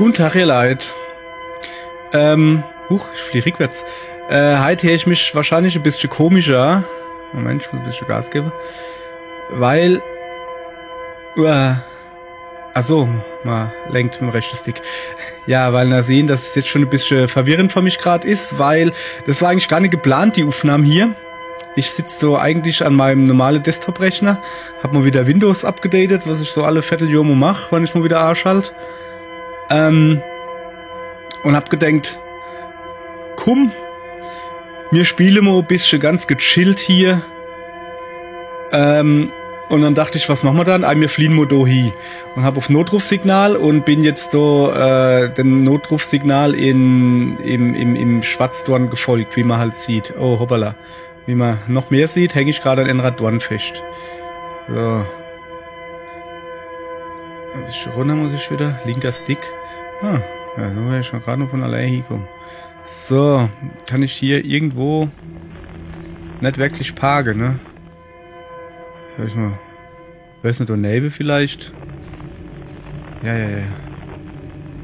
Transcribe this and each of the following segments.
Guten Tag, ihr Leid. Ich fliege rückwärts. Heute höre ich mich wahrscheinlich ein bisschen komischer. Moment, ich muss ein bisschen Gas geben. Weil... Achso, mal lenkt mit dem rechten Stick. Ja, weil wir sehen, dass es jetzt schon ein bisschen verwirrend für mich gerade ist, weil das war eigentlich gar nicht geplant, die Aufnahmen hier. Ich sitze so eigentlich an meinem normalen Desktop-Rechner, hab mal wieder Windows abgedatet, was ich so alle Vierteljahr mal mache, wenn ich mal wieder anschalte. Und hab gedenkt, komm, wir spielen mal ein bisschen ganz gechillt hier. Und dann dachte ich, was machen wir dann? Wir fliehen mal da hin. Und hab auf Notrufsignal und bin jetzt da dem Notrufsignal im Schwarzdorn gefolgt, wie man halt sieht. Oh, hoppala. Wie man noch mehr sieht, hänge ich gerade an einer Dorn fest. So. Ein bisschen runter muss ich wieder. Linker Stick. Ja, so wäre ich schon gerade noch von allein hingekommen. So, kann ich hier irgendwo nicht wirklich parken, ne? Hör ich mal. Weiß nicht, Nebel vielleicht? Ja.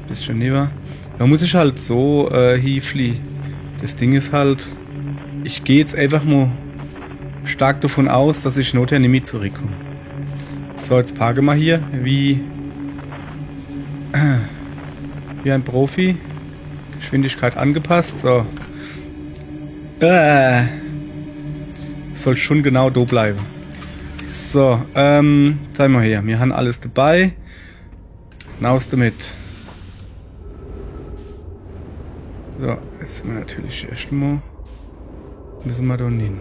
Bisschen näher. Da muss ich halt so hinfliehen. Das Ding ist halt, ich gehe jetzt einfach mal stark davon aus, dass ich nachher nicht mehr zurückkomme. So, jetzt parke mal hier wie ein Profi. Geschwindigkeit angepasst. So. Soll schon genau da bleiben. So, zeig mal her. Wir haben alles dabei. Hinaus damit. So, jetzt sind wir natürlich erstmal. Müssen wir da hin.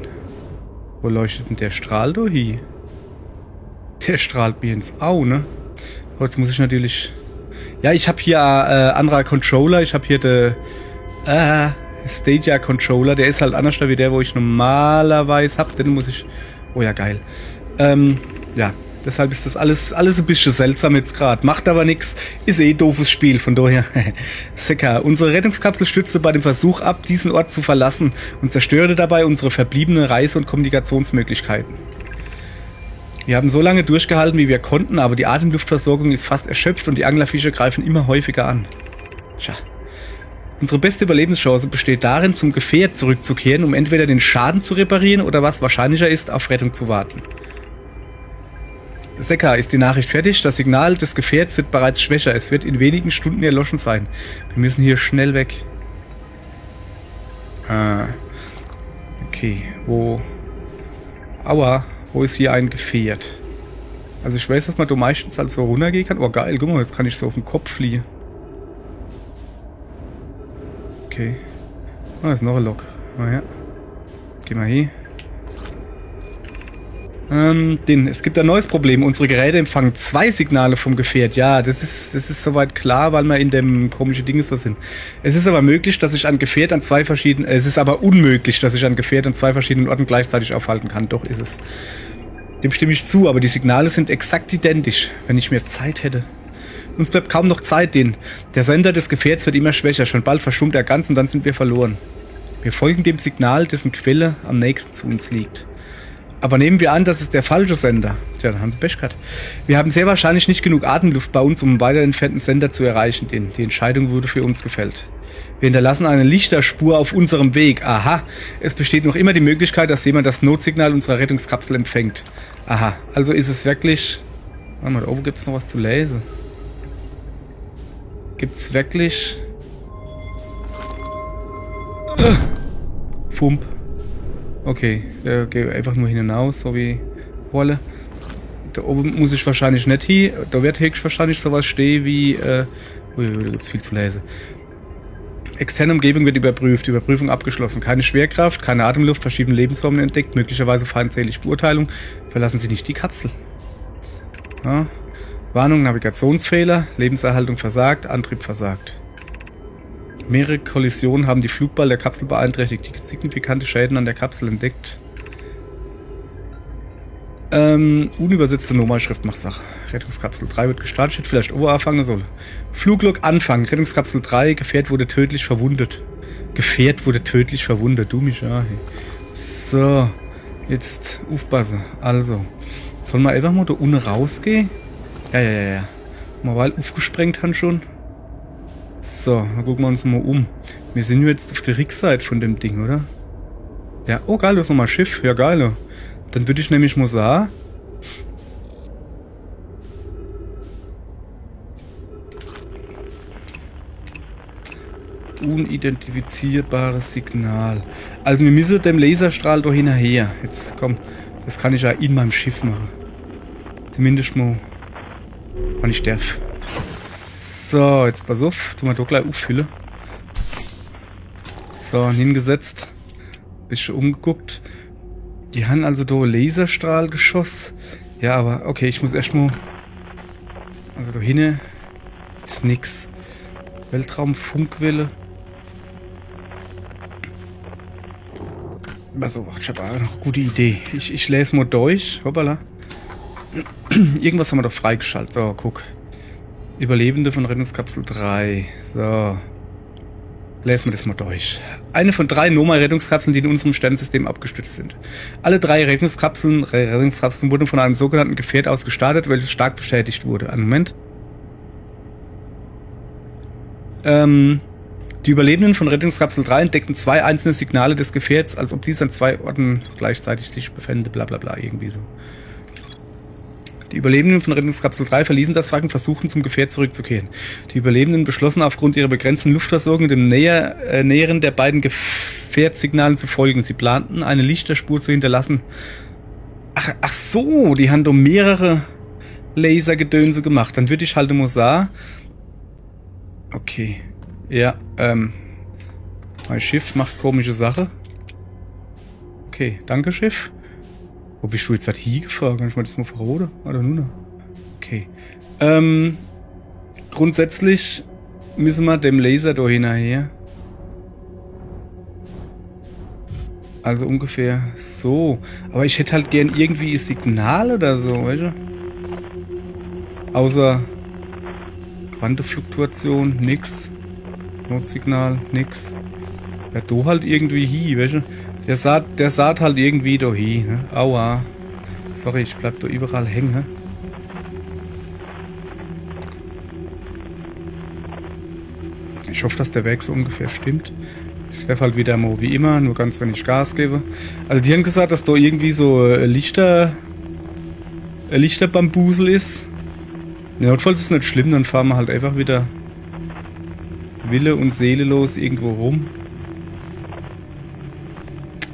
Wo leuchtet denn der Strahl da hin? Der strahlt mir ins Auge, ne? Jetzt muss ich natürlich. Ja, ich habe hier anderer Controller. Ich habe hier den Stadia Controller. Der ist halt anders wie der, wo ich normalerweise habe. Den muss ich. Oh ja, geil. Ja, deshalb ist das alles ein bisschen seltsam jetzt gerade. Macht aber nichts. Ist eh doofes Spiel, von daher. Secker, unsere Rettungskapsel stützte bei dem Versuch ab, diesen Ort zu verlassen und zerstörte dabei unsere verbliebenen Reise- und Kommunikationsmöglichkeiten. Wir haben so lange durchgehalten, wie wir konnten, aber die Atemluftversorgung ist fast erschöpft und die Anglerfische greifen immer häufiger an. Tja. Unsere beste Überlebenschance besteht darin, zum Gefährt zurückzukehren, um entweder den Schaden zu reparieren oder, was wahrscheinlicher ist, auf Rettung zu warten. Secker, ist die Nachricht fertig? Das Signal des Gefährts wird bereits schwächer. Es wird in wenigen Stunden erloschen sein. Wir müssen hier schnell weg. Okay, wo... Aua, wo ist hier ein Gefährt? Also ich weiß, dass man da meistens halt so runtergehen kann. Oh geil, guck mal, jetzt kann ich so auf den Kopf fliehen. Okay. Oh, da ist noch ein Lok. Oh ja. Geh mal hier. Es gibt ein neues Problem. Unsere Geräte empfangen 2 Signale vom Gefährt. Ja, das ist soweit klar, weil wir in dem komischen Ding so sind. Es ist aber möglich, dass ich ein Gefährt an 2 verschiedenen... Es ist aber unmöglich, dass ich ein Gefährt an 2 verschiedenen Orten gleichzeitig aufhalten kann. Doch ist es. Dem stimme ich zu, aber die Signale sind exakt identisch. Wenn ich mehr Zeit hätte. Uns bleibt kaum noch Zeit, der Sender des Gefährts wird immer schwächer. Schon bald verstummt er ganz und dann sind wir verloren. Wir folgen dem Signal, dessen Quelle am nächsten zu uns liegt. Aber nehmen wir an, das ist der falsche Sender. Tja, dann haben sie Pech gehabt. Wir haben sehr wahrscheinlich nicht genug Atemluft bei uns, um einen weiter entfernten Sender zu erreichen. Die Entscheidung wurde für uns gefällt. Wir hinterlassen eine Lichterspur auf unserem Weg. Aha, es besteht noch immer die Möglichkeit, dass jemand das Notsignal unserer Rettungskapsel empfängt. Aha, also ist es wirklich... Warte mal, da oben gibt es noch was zu lesen. Gibt's wirklich... Fump. Okay, geh einfach nur hinaus, so wie Wolle. Da oben muss ich wahrscheinlich nicht hin. Da wird höchstwahrscheinlich sowas stehen wie... da gibt's viel zu lesen. Externe Umgebung wird überprüft. Überprüfung abgeschlossen. Keine Schwerkraft, keine Atemluft, verschiedene Lebensformen entdeckt, möglicherweise feindselige Beurteilung. Verlassen Sie nicht die Kapsel. Ja. Warnung, Navigationsfehler, Lebenserhaltung versagt, Antrieb versagt. Mehrere Kollisionen haben die Flugbahn der Kapsel beeinträchtigt. Die signifikante Schäden an der Kapsel entdeckt. Unübersetzte Normalschrift macht Sache. Rettungskapsel 3 wird gestartet, steht vielleicht anfangen soll. Fluglog anfangen. Rettungskapsel 3, Gefährt wurde tödlich verwundet. Gefährt wurde tödlich verwundet. Du mich ja. So, jetzt aufpassen. Also, sollen wir einfach mal da unten rausgehen? Ja. Mal weil aufgesprengt haben schon. So, dann gucken wir uns mal um. Wir sind jetzt auf der Rückseite von dem Ding, oder? Ja, oh geil, da ist nochmal ein Schiff. Ja, geil. Dann würde ich nämlich mal sagen... Unidentifizierbares Signal. Also wir müssen dem Laserstrahl da hinterher. Jetzt komm, das kann ich ja in meinem Schiff machen. Zumindest mal, wenn ich darf. So, jetzt pass auf, tun wir doch gleich auffüllen. So, hingesetzt. Bisschen umgeguckt. Die haben also da Laserstrahlgeschoss. Ja, aber okay, ich muss erstmal... Also da hinten ist nix. Weltraumfunkwelle. Also, ich habe auch noch eine gute Idee. Ich lese mal durch. Hoppala. Irgendwas haben wir doch freigeschaltet. So, guck. Überlebende von Rettungskapsel 3. So. Lesen wir das mal durch. Eine von 3 Noma-Rettungskapseln, die in unserem Sternensystem abgestürzt sind. Alle 3 Rettungskapseln wurden von einem sogenannten Gefährt aus gestartet, welches stark beschädigt wurde. Einen Moment. Die Überlebenden von Rettungskapsel 3 entdeckten 2 einzelne Signale des Gefährts, als ob dies an 2 Orten gleichzeitig sich befände, bla bla bla, irgendwie so. Die Überlebenden von Rettungskapsel 3 verließen das Wrack und versuchten zum Gefährt zurückzukehren. Die Überlebenden beschlossen aufgrund ihrer begrenzten Luftversorgung dem Näheren der beiden Gefährtsignalen zu folgen. Sie planten, eine Lichterspur zu hinterlassen. Ach so, die haben doch mehrere Lasergedönse gemacht. Dann würde ich halt mal sagen... Okay. Ja, mein Schiff macht komische Sache. Okay, danke Schiff. Wo bist du jetzt halt hingefahren? Kann ich mal das mal verroden? Oder nur? Okay. Grundsätzlich müssen wir dem Laser da hinterher. Also ungefähr so. Aber ich hätte halt gern irgendwie ein Signal oder so, weißt du? Außer Quantenfluktuation, nix. Notsignal, nix. Ja, du halt irgendwie hin, weißt du? Der saht halt irgendwie da hin, ne? Aua. Sorry, ich bleib da überall hängen. Ich hoffe, dass der Weg so ungefähr stimmt. Ich treffe halt wieder mal wie immer, nur ganz wenn ich Gas gebe. Also die haben gesagt, dass da irgendwie so Lichterbambusel ist. Notfalls ist es nicht schlimm, dann fahren wir halt einfach wieder Wille und Seele los irgendwo rum.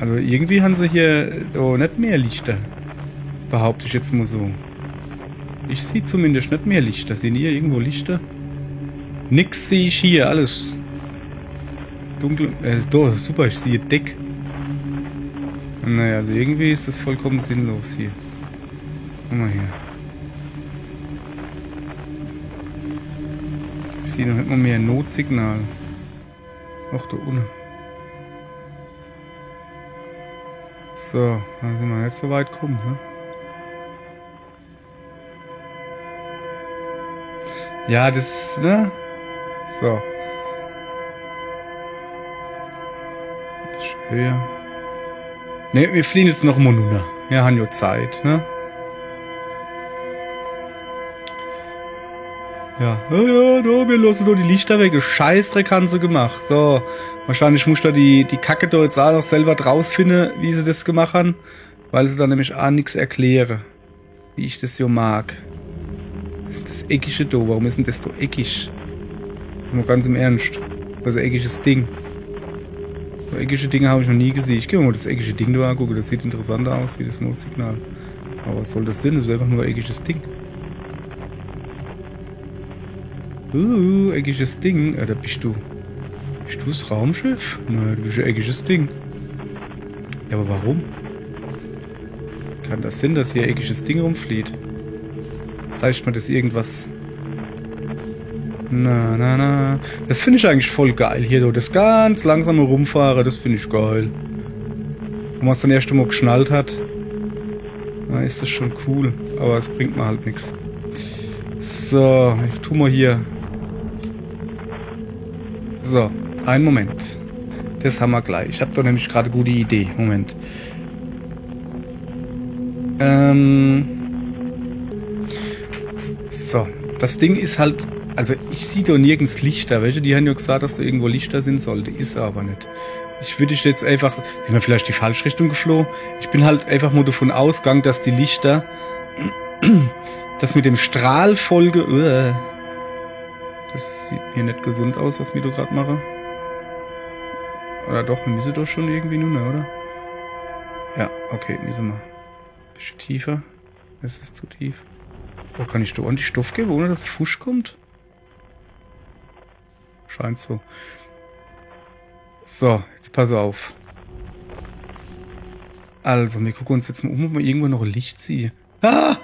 Also irgendwie haben sie hier oh, nicht mehr Lichter. Behaupte ich jetzt mal so. Ich sehe zumindest nicht mehr Lichter. Sehen hier irgendwo Lichter? Nix sehe ich hier, alles. Dunkel. Doch, super, ich sehe Deck. Naja, also irgendwie ist das vollkommen sinnlos hier. Guck mal her. Ich sehe noch nicht mal mehr ein Notsignal. Ach, da unten. So, da sind wir jetzt so weit gekommen, ne? Ja, das, ne? So. Höher. Ne, wir fliehen jetzt noch mal runter. Wir haben ja Zeit, ne? Ja, ja, da, wir lassen da die Lichter weg. Scheißdreck haben sie gemacht. So, wahrscheinlich muss da die Kacke da jetzt auch noch selber draus finden, wie sie das gemacht haben. Weil sie da nämlich auch nichts erklären. Wie ich das so mag. Das ist das Eckige da. Warum ist denn das so eckig? Mal ganz im Ernst. Das ist ein eckiges Ding. So eckige Dinge habe ich noch nie gesehen. Ich gehe mal das eckige Ding da angucken. Das sieht interessanter aus wie das Notsignal. Aber was soll das sein? Das ist einfach nur ein eckiges Ding. Eckiges Ding. Da bist du. Bist du das Raumschiff? Nein, du bist ein eckiges Ding. Ja, aber warum? Kann das sein, dass hier ein eckiges Ding rumfliegt? Zeigt mir das irgendwas? Na. Das finde ich eigentlich voll geil hier, das ganz langsame Rumfahren, das finde ich geil. Wenn man es dann erst einmal geschnallt hat, dann ist das schon cool. Aber es bringt mir halt nichts. So, ich tu mal hier. So, einen Moment. Das haben wir gleich. Ich habe doch nämlich gerade eine gute Idee. Moment. So, das Ding ist halt Also ich sehe doch nirgends Lichter. Welche? Die haben ja gesagt, dass da irgendwo Lichter sind sollte. Ist aber nicht. Ich würde jetzt einfach... Sind wir vielleicht die falsche Richtung geflohen? Ich bin halt einfach mal davon ausgegangen, dass die Lichter... das mit dem Strahlfolge... das sieht mir nicht gesund aus, was wir da gerade machen. Oder doch, wir müssen doch schon irgendwie nur, oder? Ja, okay, müssen wir. Ein bisschen tiefer. Es ist zu tief. Oh, kann ich da ordentlich Stoff geben, ohne dass Fusch kommt? Scheint so. So, jetzt pass auf. Also, wir gucken uns jetzt mal um, ob wir irgendwo noch ein Licht sehen. Ah!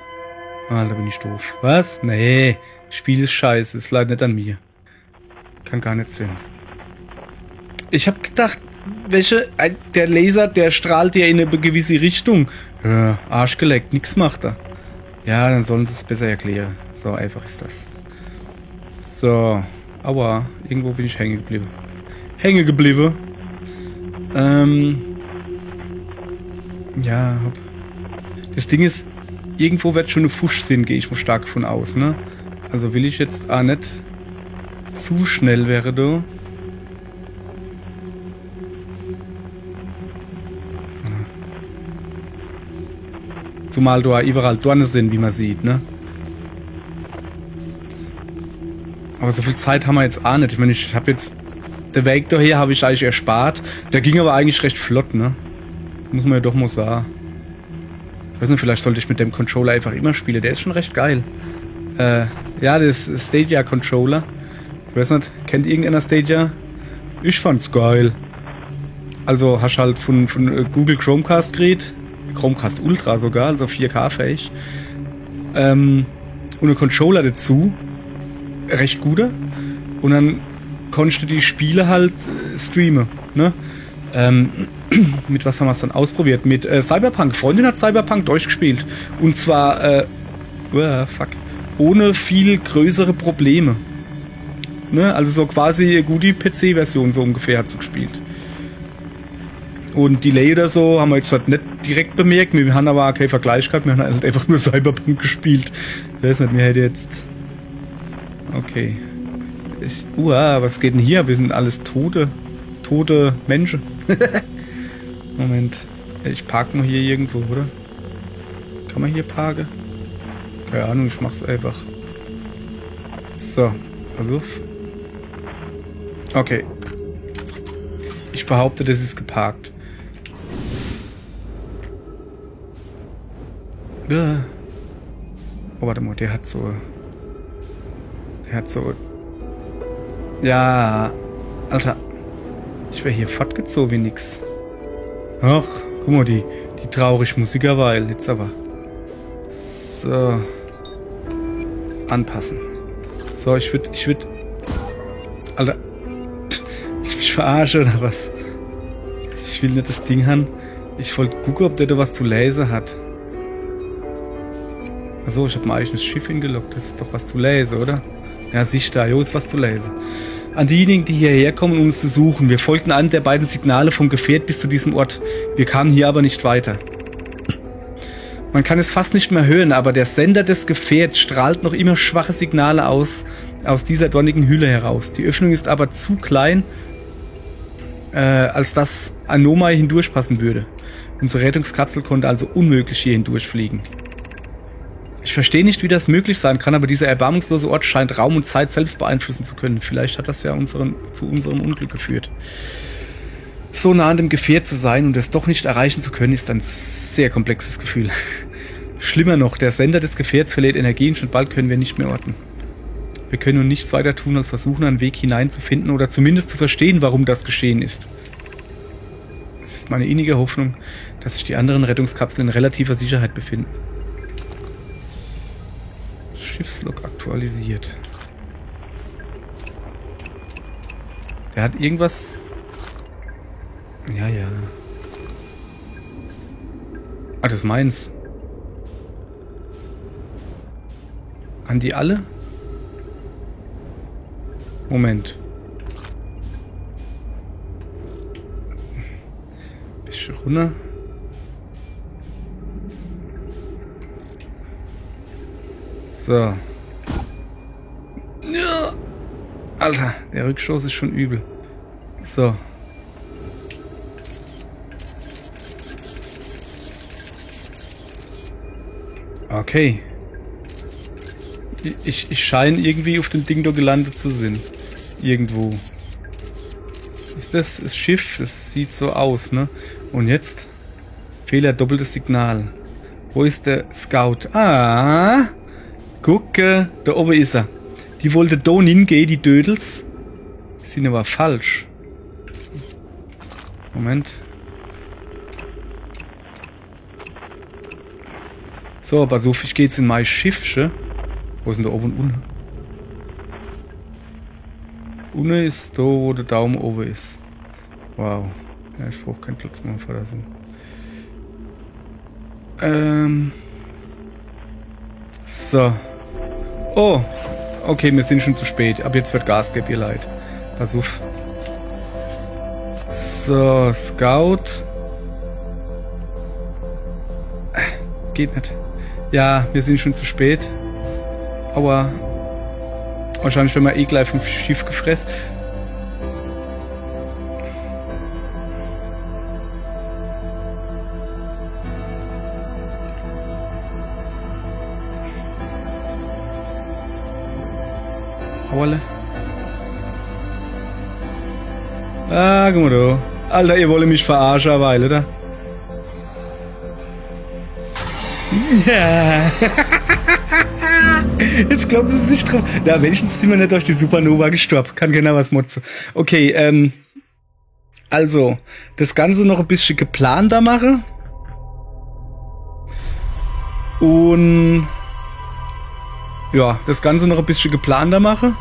Ah, da bin ich doof. Was? Nee, das Spiel ist scheiße, es leidet nicht an mir. Kann gar nicht sein. Ich hab gedacht, der Laser, der strahlt ja in eine gewisse Richtung. Arsch geleckt, nix macht er. Ja, dann sollen sie es besser erklären. So einfach ist das. So. Aua, irgendwo bin ich hängen geblieben. Ja, das Ding ist, irgendwo wird schon eine Fusch sein, gehe ich mal stark von aus, ne? Also will ich jetzt auch nicht zu schnell wäre da. Zumal da überall Dornen sind, wie man sieht, ne? Aber so viel Zeit haben wir jetzt auch nicht. Ich meine, ich habe jetzt... Der Weg daher habe ich eigentlich erspart. Der ging aber eigentlich recht flott, ne? Muss man ja doch mal sagen. Ich weiß nicht, vielleicht sollte ich mit dem Controller einfach immer spielen. Der ist schon recht geil. Ja, das ist Stadia Controller. Ich weiß nicht, kennt irgendeiner Stadia? Ich fand's geil. Also hast halt von Google Chromecast geredet. Chromecast Ultra sogar, also 4K-fähig. Und ein Controller dazu. Recht guter. Und dann konntest du die Spiele halt streamen. Ne? Mit was haben wir es dann ausprobiert? Mit Cyberpunk. Freundin hat Cyberpunk durchgespielt. Und zwar ohne viel größere Probleme. Ne? Also so quasi gute PC-Version so ungefähr hat sie gespielt. Und Delay oder so haben wir jetzt halt nicht direkt bemerkt. Wir haben aber auch keinen Vergleich gehabt. Wir haben halt einfach nur Cyberpunk gespielt. Ich weiß nicht, mir hätte jetzt... Okay. Was geht denn hier? Wir sind alles tote Menschen. Moment. Ich park mal hier irgendwo, oder? Kann man hier parken? Keine Ahnung, ich mach's einfach. So, pass auf. Okay. Ich behaupte, das ist geparkt. Oh, warte mal, der hat so... Ja, Alter. Ich wäre hier fortgezogen wie nix. Ach, guck mal, die traurige Musikerweil. Jetzt aber. So. Anpassen. So, ich würd... Alter. Ich mich verarsche oder was? Ich will nicht das Ding haben. Ich wollte gucken, ob der da was zu lesen hat. Achso, ich habe mein eigenes Schiff hingelockt. Das ist doch was zu lesen, oder? Ja, sicher, jo, ist was zu lesen. An diejenigen, die hierher kommen, um uns zu suchen. Wir folgten einem der beiden Signale vom Gefährt bis zu diesem Ort. Wir kamen hier aber nicht weiter. Man kann es fast nicht mehr hören, aber der Sender des Gefährts strahlt noch immer schwache Signale aus dieser dornigen Hülle heraus. Die Öffnung ist aber zu klein, als dass Anomai hindurchpassen würde. Unsere Rettungskapsel konnte also unmöglich hier hindurchfliegen. Ich verstehe nicht, wie das möglich sein kann, aber dieser erbarmungslose Ort scheint Raum und Zeit selbst beeinflussen zu können. Vielleicht hat das ja zu unserem Unglück geführt. So nah an dem Gefährt zu sein und es doch nicht erreichen zu können, ist ein sehr komplexes Gefühl. Schlimmer noch, der Sender des Gefährts verliert Energie und schon bald können wir nicht mehr orten. Wir können nun nichts weiter tun, als versuchen, einen Weg hineinzufinden oder zumindest zu verstehen, warum das geschehen ist. Es ist meine innige Hoffnung, dass sich die anderen Rettungskapseln in relativer Sicherheit befinden. Schiffslog aktualisiert. Der hat irgendwas... Ja. Ah, das ist meins. Haben die alle? Moment. Bisschen runter. So. Ja. Alter, der Rückstoß ist schon übel. So. Okay. Ich scheine irgendwie auf dem Ding da gelandet zu sein. Irgendwo. Ist das Schiff? Das sieht so aus, ne? Und jetzt? Fehler, doppeltes Signal. Wo ist der Scout? Ah! Gucke, da oben ist er. Die wollte da hingehen, die Dödels. Die sind aber falsch. Moment. So, pass auf, ich gehe jetzt in mein Schiffchen. Wo ist denn da oben und unten? Unten ist da, wo der Daumen oben ist. Wow. Ja, ich brauche keinen Klopfen verlassen. So. Oh. Okay, wir sind schon zu spät. Aber jetzt wird Gas geben, ihr Leid. Pass auf. So, Scout. Geht nicht. Ja, wir sind schon zu spät. Aber wahrscheinlich werden wir eh gleich vom Schiff gefressen. Auerle. Ah, guck mal da. Alter, ihr wollt mich verarschen, eine Weile, oder? Ja. Jetzt glauben sie sich drauf. Na, wenigstens sind wir nicht durch die Supernova gestorben. Kann keiner was motzen. Okay, also, das Ganze noch ein bisschen geplanter mache. Und ja, das Ganze noch ein bisschen geplanter mache.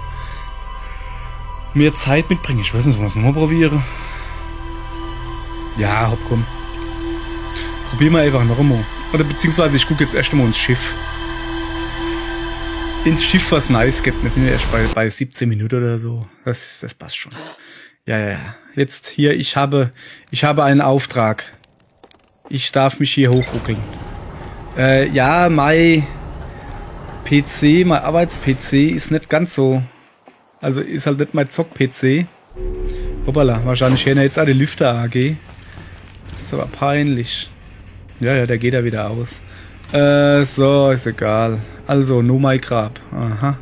Mehr Zeit mitbringen. Ich weiß nicht, was ich noch probiere. Ja, hopp, komm. Probieren wir einfach noch einmal. Oder beziehungsweise ich gucke jetzt erst einmal ins Schiff. Ins Schiff, was nice gibt. Wir sind ja erst bei 17 Minuten oder so. Das passt schon. Ja. Jetzt hier, ich habe einen Auftrag. Ich darf mich hier hochruckeln. Ja, mein Arbeits-PC ist nicht ganz so. Also ist halt nicht mein Zock-PC. Hoppala, wahrscheinlich hätte er jetzt auch die Lüfter AG. Das ist aber peinlich. Ja, der geht ja wieder aus. So, ist egal. Also, Nomai Grab. Aha.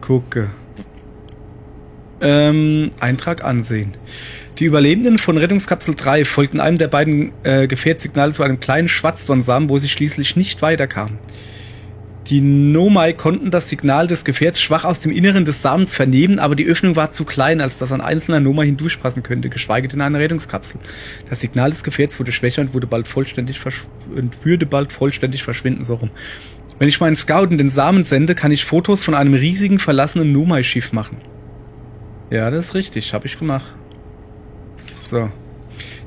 Gucke. Eintrag ansehen. Die Überlebenden von Rettungskapsel 3 folgten einem der beiden Gefährdsignale zu einem kleinen Schwarzdornsamen, wo sie schließlich nicht weiterkamen. Die Nomai konnten das Signal des Gefährts schwach aus dem Inneren des Samens vernehmen, aber die Öffnung war zu klein, als dass ein einzelner Nomai hindurchpassen könnte, geschweige denn eine Rettungskapsel. Das Signal des Gefährts wurde schwächer und würde bald vollständig verschwinden, so rum. Wenn ich meinen Scout in den Samen sende, kann ich Fotos von einem riesigen verlassenen Nomai-Schiff machen. Ja, das ist richtig, habe ich gemacht. So.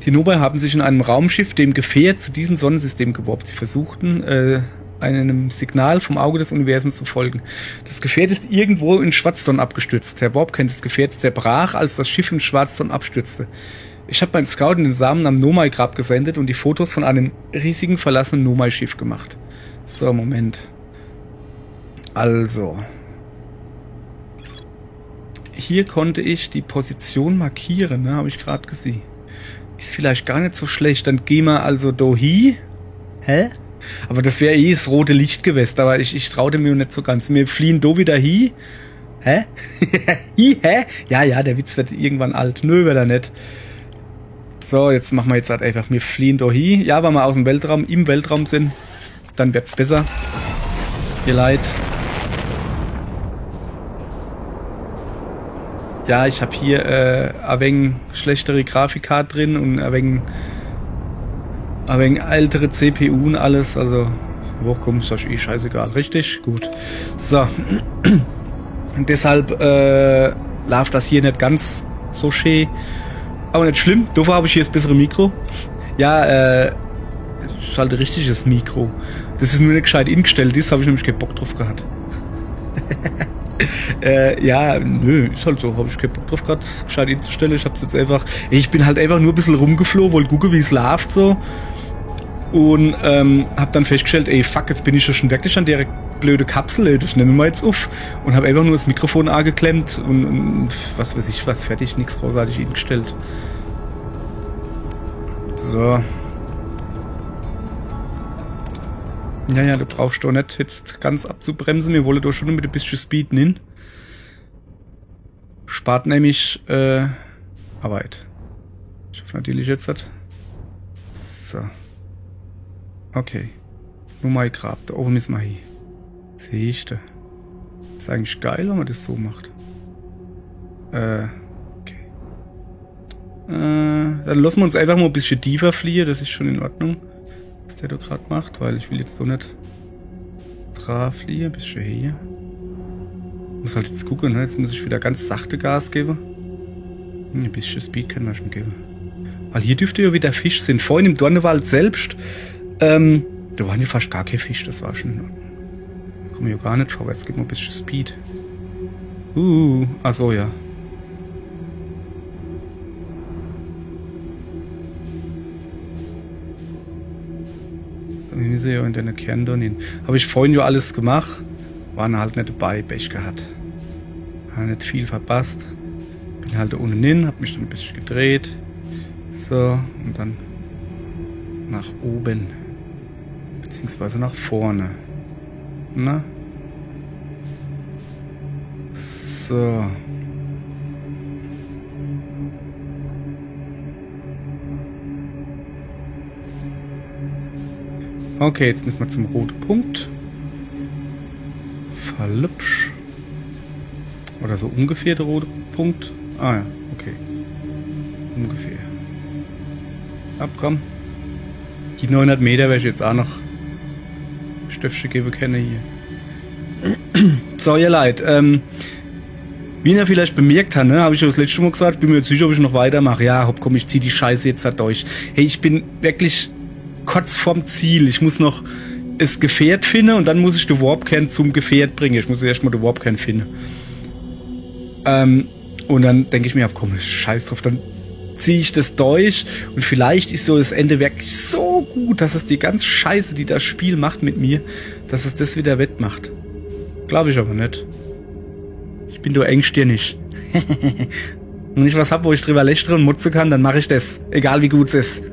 Die Nomai haben sich in einem Raumschiff dem Gefährt zu diesem Sonnensystem geworben. Sie versuchten, einem Signal vom Auge des Universums zu folgen. Das Gefährt ist irgendwo in Schwarzdorn abgestürzt. Der Warpkern des Gefährts zerbrach, als das Schiff in Schwarzdorn abstürzte. Ich habe meinen Scout in den Samen am Nomai-Grab gesendet und die Fotos von einem riesigen verlassenen Nomai-Schiff gemacht. So, Moment. Also. Hier konnte ich die Position markieren, ne? Habe ich gerade gesehen. Ist vielleicht gar nicht so schlecht. Dann gehen wir also dahin. Hä? Aber das wäre eh das rote Licht gewesen, aber ich traute mir nicht so ganz. Wir fliehen da wieder hin. Hä? Hä? Ja, der Witz wird irgendwann alt. Nö, wird er nicht. So, jetzt machen wir jetzt halt einfach, wir fliehen da hin. Ja, wenn wir aus dem Weltraum, im Weltraum sind, dann wird's besser. Ihr Leid. Ja, ich habe hier ein wenig schlechtere Grafikkarte drin und ein wenig ältere CPU und alles, also hochkommen ist das eh scheißegal, richtig? Gut. So. Und deshalb läuft das hier nicht ganz so schön. Aber nicht schlimm, dafür habe ich hier das bessere Mikro. Ja, ist halt ein richtiges Mikro. Das ist nur nicht gescheit eingestellt, das habe ich nämlich keinen Bock drauf gehabt. Ja, nö, ist halt so, habe ich keinen Bock drauf gehabt, gescheit einzustellen. Ich hab's jetzt einfach, ich bin halt einfach nur ein bisschen rumgeflogen, wollte gucken, wie es läuft so. Und hab dann festgestellt, ey fuck, jetzt bin ich ja schon wirklich an der blöde Kapsel, das nehmen wir jetzt auf. Und habe einfach nur das Mikrofon angeklemmt und was weiß ich was, fertig, nichts großartig hingestellt. So. Ja, du brauchst doch nicht jetzt ganz abzubremsen. Wir wollen doch schon mit ein bisschen Speed hin. Spart nämlich Arbeit. Ich hoffe natürlich jetzt das. So. Okay. Nur mal Grab. Da oben müssen wir hin. Sehe ich da. Ist eigentlich geil, wenn man das so macht. Okay. Dann lassen wir uns einfach mal ein bisschen tiefer fliehen. Das ist schon in Ordnung, was der da gerade macht, weil ich will jetzt so nicht drauf fliehen. Ein bisschen hier. Muss halt jetzt gucken, ne? Jetzt muss ich wieder ganz sachte Gas geben. Ein bisschen Speed können wir schon geben. Weil hier dürfte ja wieder Fisch sein. Vorhin im Dornewald selbst, da waren ja fast gar kein Fisch, das war schon. Da kommen wir ja gar nicht vorwärts, gibt mal ein bisschen Speed. Ach so, ja. Da müssen wir ja in den Kern da hin. Habe ich vorhin ja alles gemacht, waren halt nicht dabei, Pech gehabt. Habe nicht viel verpasst. Bin halt da unten hin, hab mich dann ein bisschen gedreht. So, und dann nach oben. Beziehungsweise nach vorne. Na? So. Okay, jetzt müssen wir zum roten Punkt. Verlübsch. Oder so ungefähr der rote Punkt. Ah ja, okay. Ungefähr. Abkommen. Die 900 Meter werde ich jetzt auch noch Stöfchen geben können hier. So, ihr Leid. Wie ihr vielleicht bemerkt habt, ne, habe ich ja das letzte Mal gesagt, bin mir jetzt sicher, ob ich noch weitermache. Ja, hopp, komm, ich zieh die Scheiße jetzt da durch. Hey, ich bin wirklich kurz vorm Ziel. Ich muss noch das Gefährt finden und dann muss ich den Warpkern zum Gefährt bringen. Ich muss erstmal den Warpkern finden. Und dann denke ich mir, komm, scheiß drauf, dann ziehe ich das durch und vielleicht ist so das Ende wirklich so gut, dass es die ganze Scheiße, die das Spiel macht mit mir, dass es das wieder wettmacht. Glaube ich aber nicht. Ich bin nur engstirnig. Wenn ich was hab, wo ich drüber lächle und mutzen kann, dann mache ich das. Egal wie gut es ist.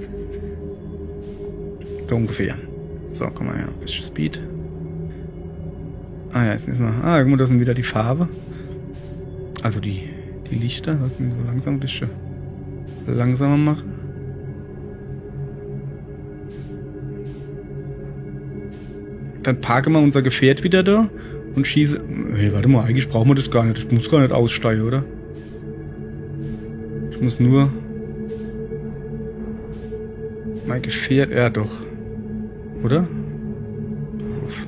So ungefähr. So, komm mal her, ein bisschen Speed. Ah ja, jetzt müssen wir... Ah, guck mal, das sind wieder die Farbe. Also die Lichter. Lass mich so langsam ein bisschen langsamer machen. Dann parken wir unser Gefährt wieder da und schieße... Hey, warte mal, eigentlich brauchen wir das gar nicht. Ich muss gar nicht aussteigen, oder? Ich muss nur... Mein Gefährt... Ja, doch. Oder? Pass auf.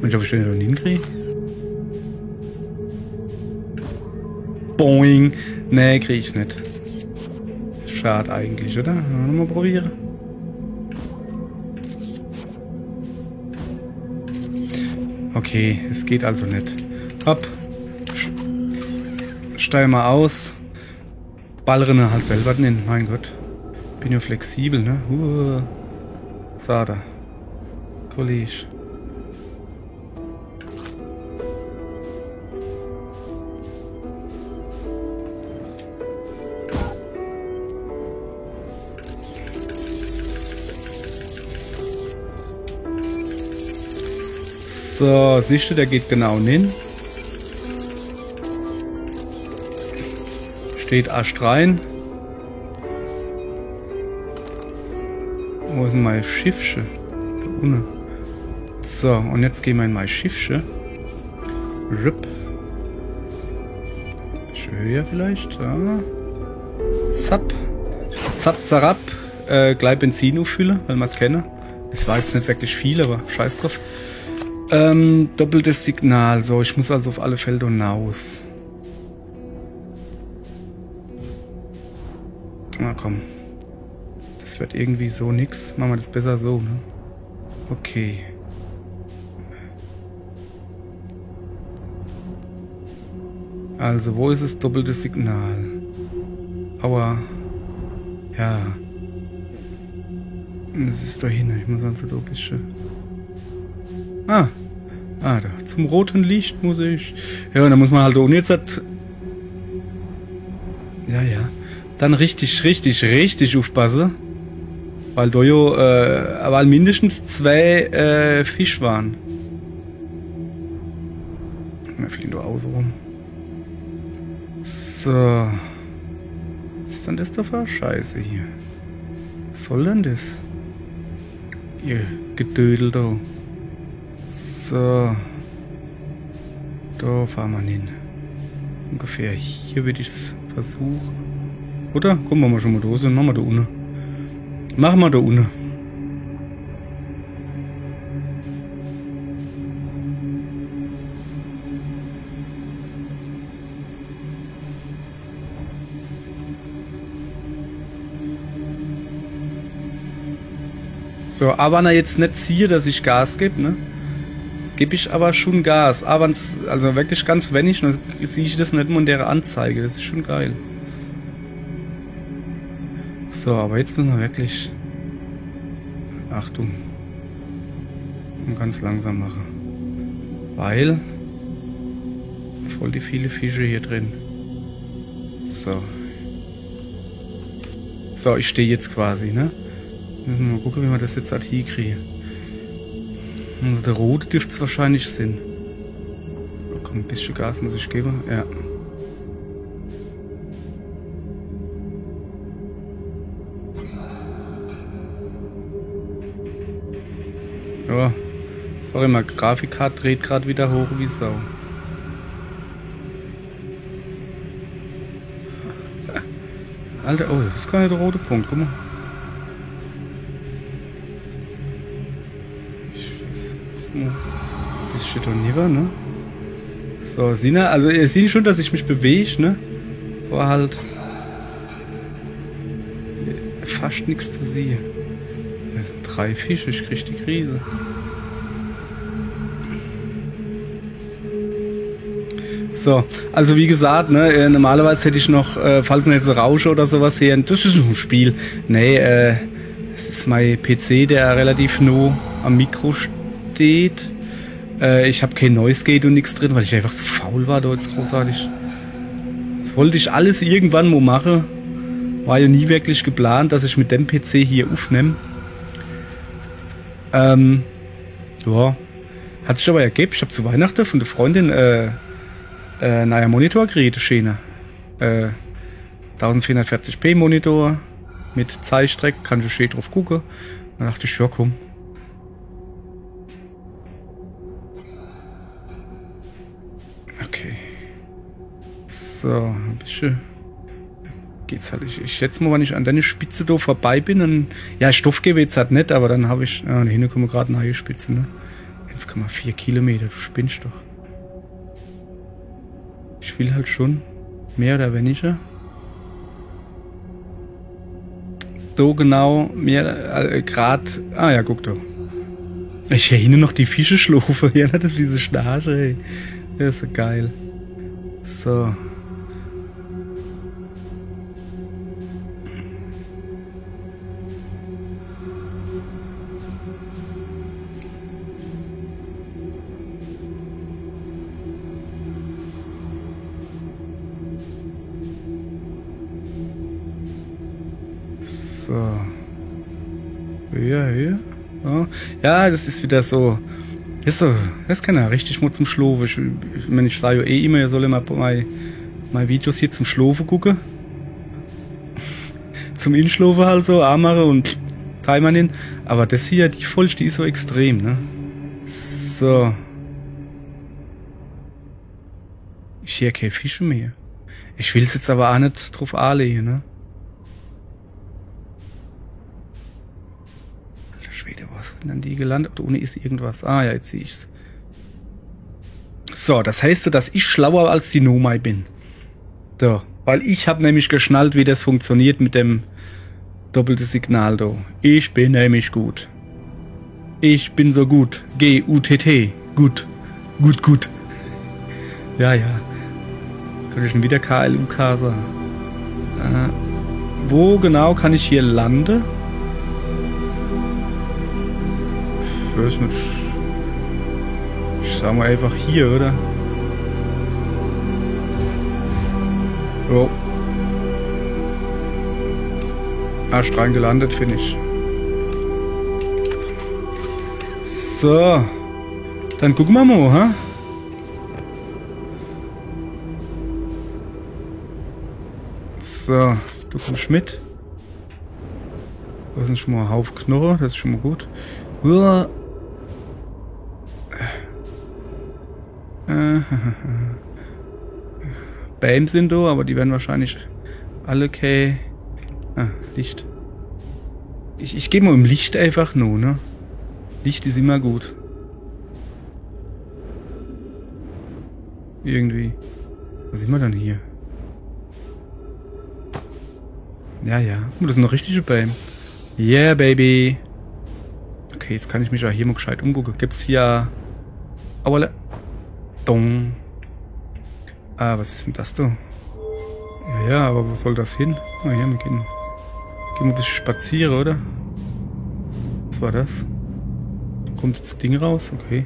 Ich hoffe, ich den noch hinkriege. Boing! Nee, krieg ich nicht. Schade eigentlich, oder? Mal probieren. Okay, es geht also nicht. Hopp. Steig mal aus. Ballrinne halt selber nehmen, mein Gott. Bin ja flexibel, ne? Sada. Kollege. So, siehst du, der geht genau hin. Steht Ast rein. Wo ist denn mein Schiffchen? Da unten. So, und jetzt gehen wir in mein Schiffchen. Rip. Bisschen höher vielleicht. Da. Zapp. Zapp, zarab. Gleich Benzin auffüllen, weil wir es kennen. Das war jetzt nicht wirklich viel, aber scheiß drauf. Doppeltes Signal. So, ich muss also auf alle Fälle hinaus. Na komm. Das wird irgendwie so nix. Machen wir das besser so, ne? Okay. Also, wo ist das doppelte Signal? Aua. Ja. Das ist da hin. Ich muss also da ein bisschen Ah. Ah, da. Zum roten Licht muss ich... Ja, und dann muss man halt ohne jetzt... Ja, ja. Dann richtig aufpassen. Weil da ja, weil mindestens 2 Fisch waren. Wir fliegen da außen rum. So. Was ist denn das da für Scheiße hier? Was soll denn das? Ihr Gedödel da. So. Da fahren wir hin. Ungefähr hier würde ich es versuchen. Oder? Gucken wir mal schon mal da sind. Machen wir da unten. Machen wir da unten. So, aber wenn er jetzt nicht sieht, dass ich Gas gebe, ne? Gebe ich aber schon Gas. Aber also wirklich ganz wenig, dann sehe ich das nicht mehr in der Anzeige. Das ist schon geil. So, aber jetzt müssen wir wirklich... Achtung. Und ganz langsam machen. Weil... voll die viele Fische hier drin. So. So, ich stehe jetzt quasi, ne? Müssen wir mal gucken, wie wir das jetzt halt hier kriegen. Also der rote dürfte es wahrscheinlich sein. Oh, komm, ein bisschen Gas muss ich geben. Ja. Ja. Sorry, mal Grafikkarte dreht gerade wieder hoch wie Sau. Alter, oh, das ist gar nicht der rote Punkt, guck mal. Bisschen da lieber, ne? So, Sina, also ihr seht schon, dass ich mich bewege, ne? Aber halt fast nichts zu sehen. Das sind 3 Fische, ich krieg die Krise. So, also wie gesagt, ne, normalerweise hätte ich noch, falls noch jetzt Rausche oder sowas her, das ist ein Spiel. Nee, es ist mein PC, der relativ nah am Mikro steht. Ich habe kein Noise Gate und nichts drin, weil ich einfach so faul war da jetzt großartig. Das wollte ich alles irgendwann mal machen. War ja nie wirklich geplant, dass ich mit dem PC hier aufnehme. Ja. Hat sich aber ergeben. Ich habe zu Weihnachten von der Freundin naja, Monitor gekriegt, schöner. 1440p Monitor mit Zeitstreck, kann ich schön drauf gucken. Da dachte ich, ja komm. Okay. So, ein bisschen geht's halt. Ich schätze mal, wenn ich an deine Spitze da vorbei bin, dann, ja, Stoff gebe jetzt halt nicht, aber dann habe ich, da hinten kommen gerade neue Spitze, ne? 1,4 Kilometer, du spinnst doch. Ich will halt schon mehr oder weniger. So genau, mehr, Grad, ah ja, guck doch. Ich erinnere noch die Fische schlafen, ja, das ist diese Schnarche, ey. Das ist so geil. So. So. Höher. So. Ja, das ist wieder so. Das kann ja richtig mal zum Schlafen. Ich sage ja eh immer, ihr sollt immer meine Videos hier zum Schlafen gucken. Zum Inschlafen halt so, anmachen und timern hin. Aber das hier, die Folge, die ist so extrem, ne? So. Ich sehe keine Fische mehr. Ich will es jetzt aber auch nicht drauf anlegen, ne? Alter Schwede, was sind denn die gelandet? Da ohne ist irgendwas. Ah ja, jetzt sehe ich's. So, das heißt, dass ich schlauer als die Nomai bin. So, weil ich habe nämlich geschnallt, wie das funktioniert mit dem doppelten Signal da. Ich bin nämlich gut. Ich bin so gut. G-U-T-T. Gut. Gut. Ja. Kann ich schon wieder KLUK sagen. Wo genau kann ich hier landen? Ich weiß nicht. Sagen wir einfach hier, oder? Jo. Arschrein gelandet, finde ich. So. Dann gucken wir mal, ha? So, du kommst mit. Da sind schon mal ein Haufen Knochen, das ist schon mal gut. Bam sind da, aber die werden wahrscheinlich alle okay. Ah, Licht. Ich gehe mal im Licht einfach nur, ne? Licht ist immer gut. Irgendwie. Was sind wir dann hier? Ja, ja. Oh, das sind noch richtige Bäume. Yeah, baby. Okay, jetzt kann ich mich auch hier mal gescheit umgucken. Gibt's hier... Auerle. Dong. Ah, was ist denn das da? Ja, ja, aber wo soll das hin? Ah, ja, wir gehen ein bisschen spazieren, oder? Was war das? Kommt jetzt das Ding raus? Okay.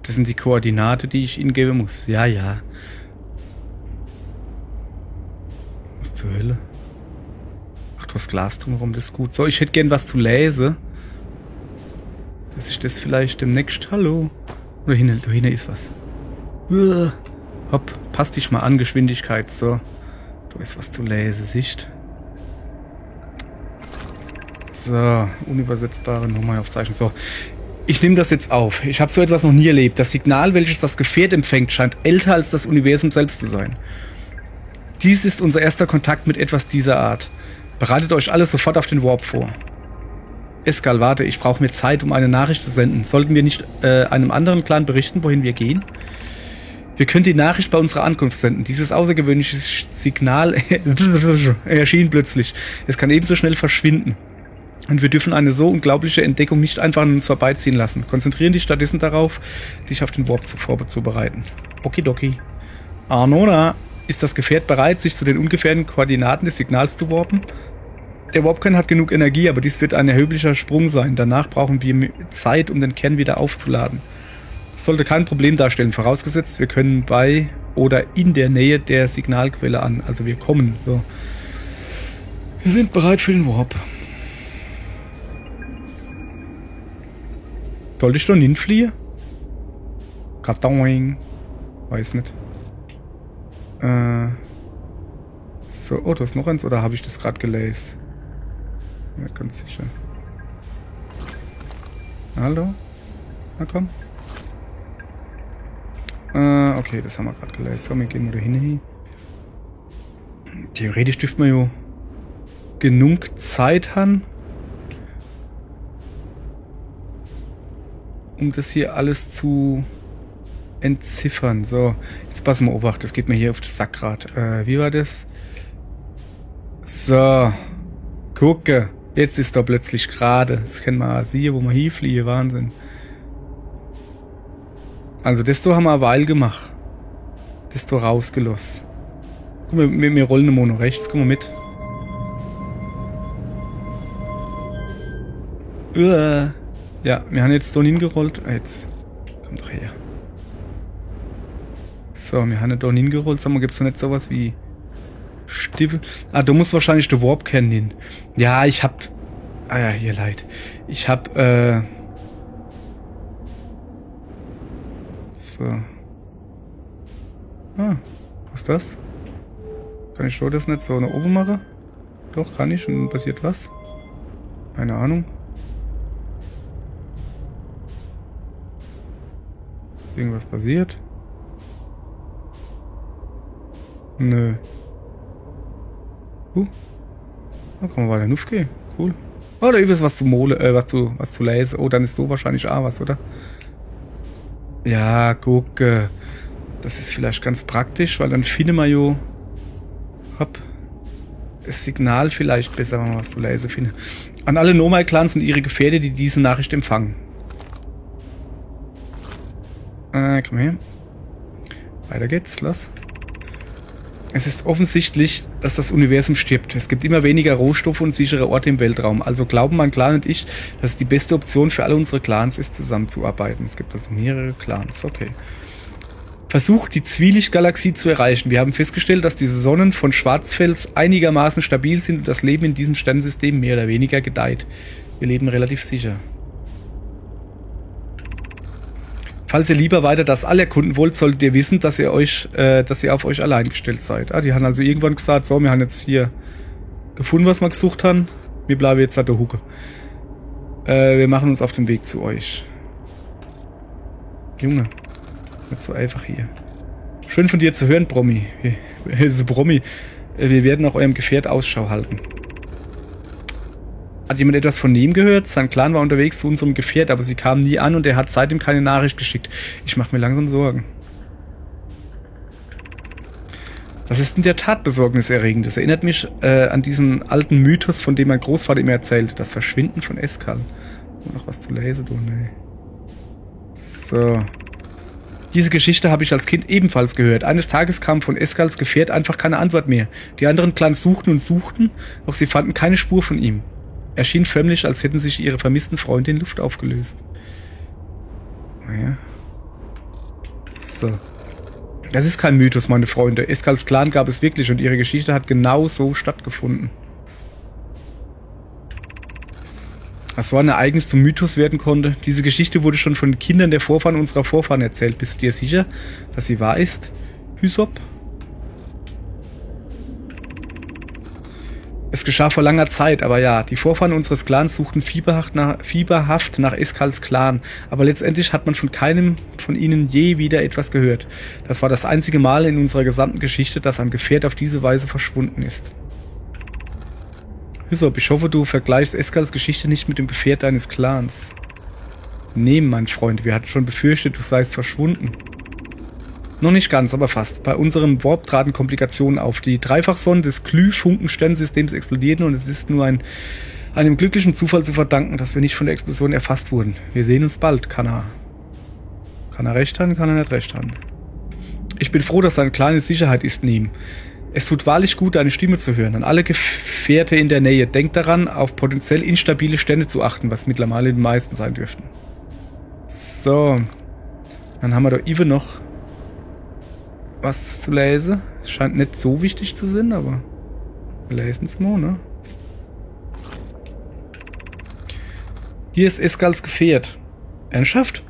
Das sind die Koordinate, die ich ihnen geben muss. Ja, ja. Was zur Hölle? Ach, du hast Glas drumherum, das ist gut. So, ich hätte gern was zu lesen. Dass ich das vielleicht demnächst... Hallo? Da hinten ist was. Hopp, passt dich mal an, Geschwindigkeit. So. Da ist was zu lesen, Sicht. So, unübersetzbare Nummer aufzeichnen. So, ich nehme das jetzt auf. Ich habe so etwas noch nie erlebt. Das Signal, welches das Gefährt empfängt, scheint älter als das Universum selbst zu sein. Dies ist unser erster Kontakt mit etwas dieser Art. Bereitet euch alles sofort auf den Warp vor. Eskal, warte, ich brauche mir Zeit, um eine Nachricht zu senden. Sollten wir nicht einem anderen Clan berichten, wohin wir gehen? Wir können die Nachricht bei unserer Ankunft senden. Dieses außergewöhnliche Signal erschien plötzlich. Es kann ebenso schnell verschwinden. Und wir dürfen eine so unglaubliche Entdeckung nicht einfach an uns vorbeiziehen lassen. Konzentrieren dich stattdessen darauf, dich auf den Warp vorzubereiten. Okidoki. Arnona, ist das Gefährt bereit, sich zu den ungefähren Koordinaten des Signals zu warpen? Der Warpkern hat genug Energie, aber dies wird ein erheblicher Sprung sein. Danach brauchen wir Zeit, um den Kern wieder aufzuladen. Das sollte kein Problem darstellen, vorausgesetzt, wir können bei oder in der Nähe der Signalquelle an. Also wir kommen. So. Wir sind bereit für den Warp. Sollte ich doch hinfliehen? Karton. Weiß nicht. So, oh, da ist noch eins, oder habe ich das gerade gelesen? Ja, ganz sicher. Hallo? Na komm. Okay, das haben wir gerade gelesen. So, wir gehen wieder hin. Theoretisch dürfte man ja genug Zeit haben, um das hier alles zu entziffern. So, jetzt passen wir auf, das geht mir hier auf das Sackrad. Wie war das? So, gucke, jetzt ist da plötzlich gerade. Das können wir sehen, wo wir hinfliegen. Wahnsinn. Also das da haben wir eine Weile gemacht. Das da rausgelassen. Guck mal, wir rollen immer noch rechts. Guck mal mit. Ja, wir haben jetzt da hingerollt. Jetzt, komm doch her. So, wir haben da hingerollt. Sag mal, gibt es noch nicht sowas wie Stiefel? Ah, du musst wahrscheinlich den Warp kennen hin. Ja, ich hab... Ah ja, hier leid. Ich hab, so. Ah, was ist das? Kann ich so das nicht so nach oben machen? Doch, kann ich. Und dann passiert was? Keine Ahnung. Ist irgendwas passiert? Nö. Da kann man weiter hinaufgehen. Cool. Oh, da ist was zu mole, was zu lesen. Oh, dann ist du wahrscheinlich auch was, oder? Ja, guck. Das ist vielleicht ganz praktisch, weil dann finden wir ja hopp, das Signal vielleicht besser, wenn wir was zu lesen finden. An alle Nomai-Clans sind ihre Gefährte, die diese Nachricht empfangen. Komm her. Weiter geht's, los. Es ist offensichtlich, dass das Universum stirbt. Es gibt immer weniger Rohstoffe und sichere Orte im Weltraum. Also glauben mein Clan und ich, dass es die beste Option für alle unsere Clans ist, zusammenzuarbeiten. Es gibt also mehrere Clans. Okay. Versucht, die Zwielicht-Galaxie zu erreichen. Wir haben festgestellt, dass diese Sonnen von Schwarzfels einigermaßen stabil sind und das Leben in diesem Sternensystem mehr oder weniger gedeiht. Wir leben relativ sicher. Falls ihr lieber weiter das All erkunden wollt, solltet ihr wissen, dass ihr auf euch allein gestellt seid. Ah, die haben also irgendwann gesagt, so, wir haben jetzt hier gefunden, was wir gesucht haben. Wir bleiben jetzt an der Hucke. Wir machen uns auf den Weg zu euch. Junge, nicht so einfach hier. Schön von dir zu hören, Brommi. Wir werden nach eurem Gefährt Ausschau halten. Hat jemand etwas von ihm gehört? Sein Clan war unterwegs zu unserem Gefährt, aber sie kamen nie an und er hat seitdem keine Nachricht geschickt. Ich mache mir langsam Sorgen. Das ist in der Tat besorgniserregend. Das erinnert mich an diesen alten Mythos, von dem mein Großvater immer erzählte. Das Verschwinden von Eskal. Noch was zu lesen, du, nee. So. Diese Geschichte habe ich als Kind ebenfalls gehört. Eines Tages kam von Eskals Gefährt einfach keine Antwort mehr. Die anderen Clans suchten und suchten, doch sie fanden keine Spur von ihm. Er schien förmlich, als hätten sich ihre vermissten Freunde in Luft aufgelöst. Naja. So. Das ist kein Mythos, meine Freunde. Eskals Clan gab es wirklich und ihre Geschichte hat genau so stattgefunden. Was so ein Ereignis zum Mythos werden konnte. Diese Geschichte wurde schon von den Kindern der Vorfahren unserer Vorfahren erzählt. Bist du dir sicher, dass sie wahr ist, Hysop? Es geschah vor langer Zeit, aber ja, die Vorfahren unseres Clans suchten fieberhaft nach Eskals Clan, aber letztendlich hat man von keinem von ihnen je wieder etwas gehört. Das war das einzige Mal in unserer gesamten Geschichte, dass ein Gefährt auf diese Weise verschwunden ist. Hysop, ich hoffe, du vergleichst Eskals Geschichte nicht mit dem Gefährt deines Clans. Nee, mein Freund, wir hatten schon befürchtet, du seist verschwunden. Noch nicht ganz, aber fast. Bei unserem Warp traten Komplikationen auf. Die Dreifachsonnen des Glühfunken-Sternensystems explodierten und es ist nur einem glücklichen Zufall zu verdanken, dass wir nicht von der Explosion erfasst wurden. Wir sehen uns bald, kann er. Kann er recht haben, kann er nicht recht haben. Ich bin froh, dass dein Clan in Sicherheit ist, Neem. Es tut wahrlich gut, deine Stimme zu hören. An alle Gefährte in der Nähe. Denkt daran, auf potenziell instabile Sterne zu achten, was mittlerweile die meisten sein dürften. So. Dann haben wir doch even noch was zu lesen. Scheint nicht so wichtig zu sein, aber wir lesen es mal, ne? Hier ist Eskals Gefährt. Ernsthaft?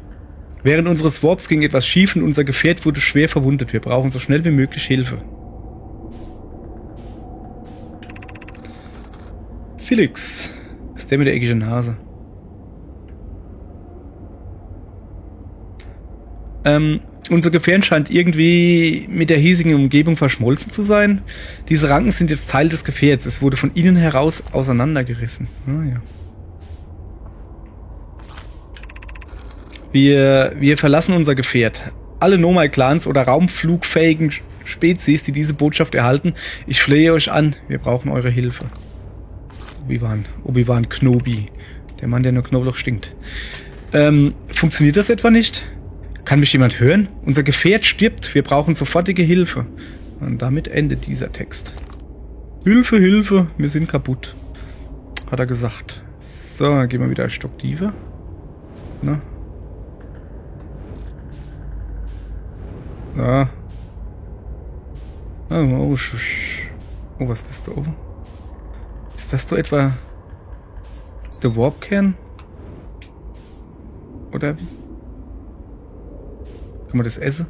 Während unseres Warps ging etwas schief und unser Gefährt wurde schwer verwundet. Wir brauchen so schnell wie möglich Hilfe. Felix. Ist der mit der eckigen Nase. Unser Gefährt scheint irgendwie mit der hiesigen Umgebung verschmolzen zu sein. Diese Ranken sind jetzt Teil des Gefährts. Es wurde von innen heraus auseinandergerissen. Ah, ja. Wir verlassen unser Gefährt. Alle Nomai-Clans oder raumflugfähigen Spezies, die diese Botschaft erhalten, ich flehe euch an, wir brauchen eure Hilfe. Obi-Wan Kenobi. Der Mann, der nur Knoblauch stinkt. Funktioniert das etwa nicht? Kann mich jemand hören? Unser Gefährt stirbt. Wir brauchen sofortige Hilfe. Und damit endet dieser Text. Hilfe, Hilfe, wir sind kaputt. Hat er gesagt. So, dann gehen wir wieder ein Stock tiefer. Na? So. Oh, was ist das da oben? Ist das da etwa der Warp-Kern? Oder wie? Kann man das essen?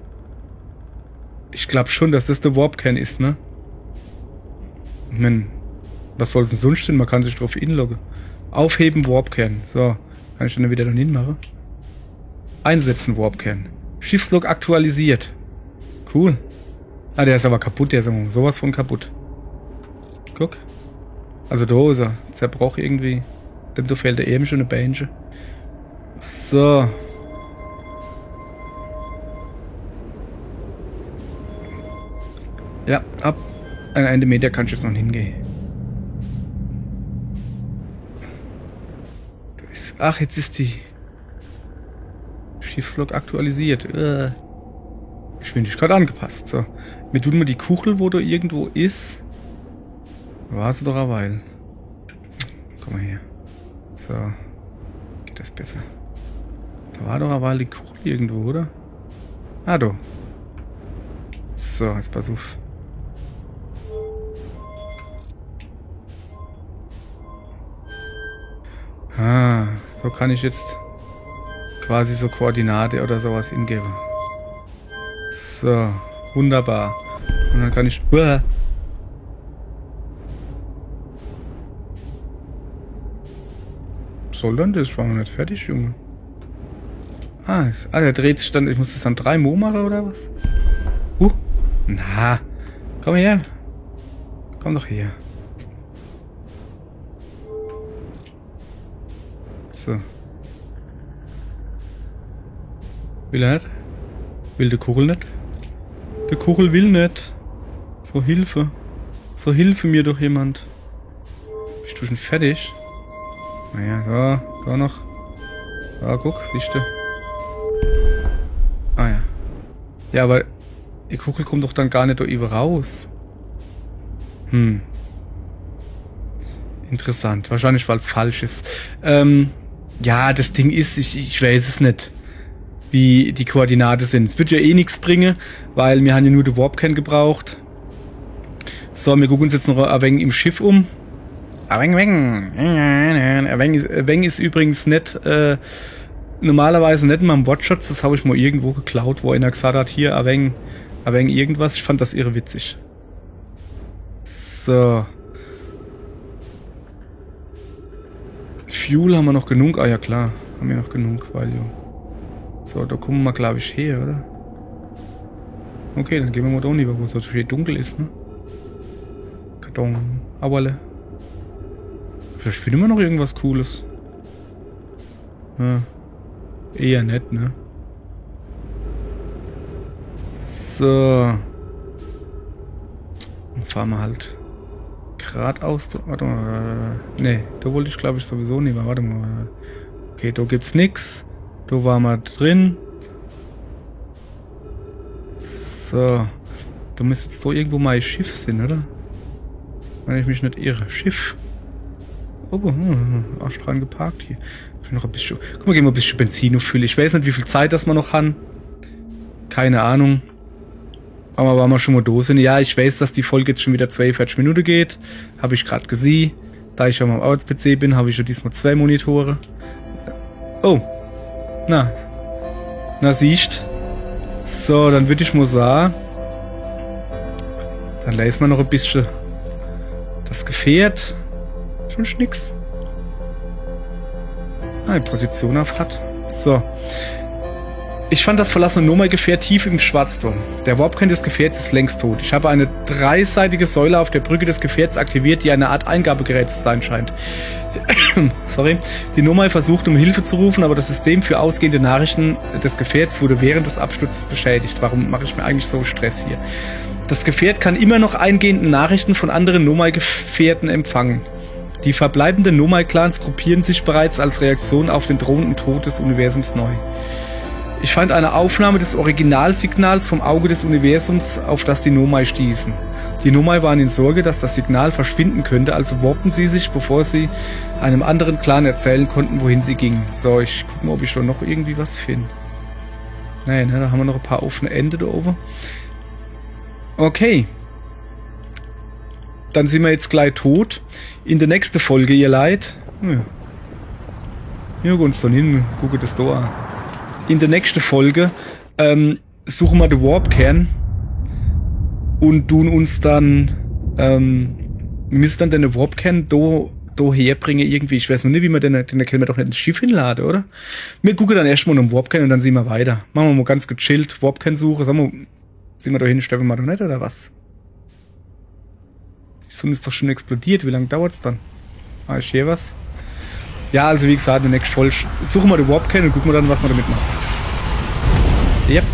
Ich glaube schon, dass das der Warp-Kern ist, ne? Ich mein, was soll es denn sonst denn? Man kann sich drauf inloggen. Aufheben Warp-Kern. So, kann ich dann wieder dahin machen? Einsetzen Warp-Kern. Schiffslog aktualisiert. Cool. Ah, der ist aber kaputt, der ist sowas von kaputt. Guck. Also da ist er. Zerbrochen irgendwie. Dem da fehlt eben schon eine Beine. So. Ja, ab an 1 Meter kann ich jetzt noch hingehen. Ach, jetzt ist die Schiffslog aktualisiert. Ich Geschwindigkeit angepasst. So. Mir tun wir die Kuchel, wo du irgendwo ist. War sie doch eine Weile. Komm mal her. So. Geht das besser. Da war doch eine Weile die Kuchel irgendwo, oder? Ah, du. So, jetzt pass auf. Ah, so kann ich jetzt quasi so Koordinate oder sowas hingeben. So, wunderbar. Und dann kann ich... Uah. Was soll denn das? Ich war noch nicht fertig, Junge. Ah, der dreht sich dann... Ich muss das dann 3 Mo machen, oder was? Na, komm her. Komm doch her. So. Will er nicht? Will der Kuchel nicht? Der Kuchel will nicht. So Hilfe. So Hilfe mir doch jemand. Bist du schon fertig? Naja, so noch. Ah, guck, siehst du. Ah ja. Ja, aber die Kuchel kommt doch dann gar nicht da über raus. Interessant. Wahrscheinlich, weil es falsch ist. Ja, das Ding ist, ich weiß es nicht, wie die Koordinate sind. Es wird ja eh nichts bringen, weil wir haben ja nur den Warp-Can gebraucht. So, wir gucken uns jetzt noch ein wenig im Schiff um. Ein wenig ist übrigens nicht, normalerweise nicht in meinem Wortschatz. Das habe ich mal irgendwo geklaut, wo einer gesagt hat, hier, ein wenig irgendwas. Ich fand das irre witzig. So. Fuel haben wir noch genug? Ah ja klar, haben wir noch genug, weil ja. So, da kommen wir glaube ich her, oder? Okay, dann gehen wir mal da lieber, wo es so schön dunkel ist, ne? Karton, Auerle. Vielleicht finden wir noch irgendwas Cooles. Ja. Eher nett, ne? So. Dann fahren wir halt geradeaus. Warte mal. Ne, da wollte ich glaube ich sowieso nicht mehr. Warte mal. Okay, da gibt's nix. Da waren wir drin. So. Da müsste jetzt doch irgendwo mal ein Schiff sein, oder? Wenn ich mich nicht irre. Schiff. Oh, Arsch dran geparkt hier. Ich noch ein bisschen. Guck mal, gehen wir ein bisschen Benzin auffüllen. Ich weiß nicht, wie viel Zeit das wir noch haben. Keine Ahnung. Aber waren wir schon mal da sind. Ja, ich weiß, dass die Folge jetzt schon wieder 42 Minuten geht. Habe ich gerade gesehen. Da ich ja am Arbeits-PC bin, habe ich ja diesmal 2 Monitore. Oh. Na siehst. So, dann würde ich mal sagen. Dann lesen wir noch ein bisschen das Gefährt. Schon nix. Ah, die Position auf hat. So. Ich fand das verlassene Nomai-Gefährt tief im Schwarzturm. Der Warp-Can des Gefährts ist längst tot. Ich habe eine 3-seitige Säule auf der Brücke des Gefährts aktiviert, die eine Art Eingabegerät zu sein scheint. Sorry. Die Nomai versucht, um Hilfe zu rufen, aber das System für ausgehende Nachrichten des Gefährts wurde während des Absturzes beschädigt. Warum mache ich mir eigentlich so Stress hier? Das Gefährt kann immer noch eingehende Nachrichten von anderen Nomai-Gefährten empfangen. Die verbleibenden Nomai-Clans gruppieren sich bereits als Reaktion auf den drohenden Tod des Universums neu. Ich fand eine Aufnahme des Originalsignals vom Auge des Universums, auf das die Nomai stießen. Die Nomai waren in Sorge, dass das Signal verschwinden könnte, also warpten sie sich, bevor sie einem anderen Clan erzählen konnten, wohin sie gingen. So, ich gucke mal, ob ich da noch irgendwie was finde. Nein, da haben wir noch ein paar offene Ende da oben. Okay. Dann sind wir jetzt gleich tot. In der nächsten Folge, ihr Leid. Ja, gehen uns dann hin, gucke das da an. In der nächsten Folge suchen wir den Warp-Can und tun uns dann müssen dann den Warp-Can da herbringen irgendwie. Ich weiß noch nicht, wie wir den können wir doch nicht ins Schiff hinladen, oder? Wir gucken dann erstmal um Warp-Can und dann sehen wir weiter. Machen wir mal ganz gechillt Warp-Can suche. Sind wir da hin, Steffen, mal doch nicht, oder was? Die Sonne ist doch schon explodiert. Wie lange dauert's dann? Ah, ist hier was? Ja, also wie gesagt, in der nächsten Folge suchen wir den Warp-Can und gucken wir dann, was wir damit machen. Yep.